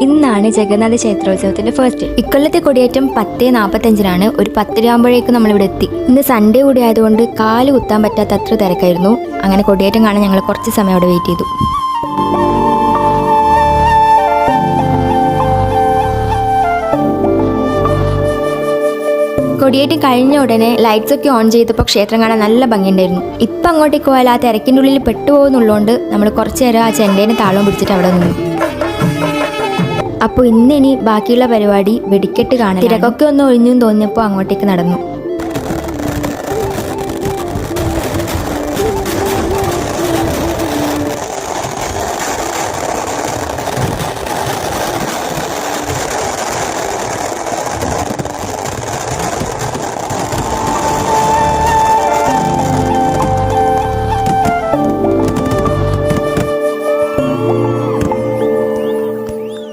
ഇന്നാണ് ജഗന്നാഥ ക്ഷേത്രോത്സവത്തിന്റെ ഫസ്റ്റ്. ഇക്കൊല്ലത്തെ കൊടിയേറ്റം 10:45 ഒരു 10 ആകുമ്പോഴേക്കും നമ്മളിവിടെ എത്തി. ഇന്ന് സൺഡേ കൂടി ആയതുകൊണ്ട് കാല് കുത്താൻ പറ്റാത്ത അത്ര തിരക്കായിരുന്നു. അങ്ങനെ കൊടിയേറ്റം കാണാൻ ഞങ്ങൾ കുറച്ച് സമയം അവിടെ വെയിറ്റ് ചെയ്തു. കൊടിയേറ്റം കഴിഞ്ഞ ഉടനെ ലൈറ്റ്സ് ഒക്കെ ഓൺ ചെയ്തപ്പോൾ ക്ഷേത്രം കാണാൻ നല്ല ഭംഗിയുണ്ടായിരുന്നു. ഇപ്പം അങ്ങോട്ടേക്ക് പോയാൽ ആ തിരക്കിൻ്റെ ഉള്ളിൽ പെട്ടുപോകുന്നുള്ളതുകൊണ്ട് നമ്മൾ കുറച്ച് നേരം ആ ചെണ്ടേനെ താളവും പിടിച്ചിട്ട് അവിടെ നിന്നു. അപ്പോൾ ഇനി ബാക്കിയുള്ള പരിപാടി വെടിക്കെട്ട് കാണാൻ. തിരക്കൊക്കെ ഒന്ന് ഒഴിഞ്ഞു തോന്നിയപ്പോൾ അങ്ങോട്ടേക്ക് നടന്നു.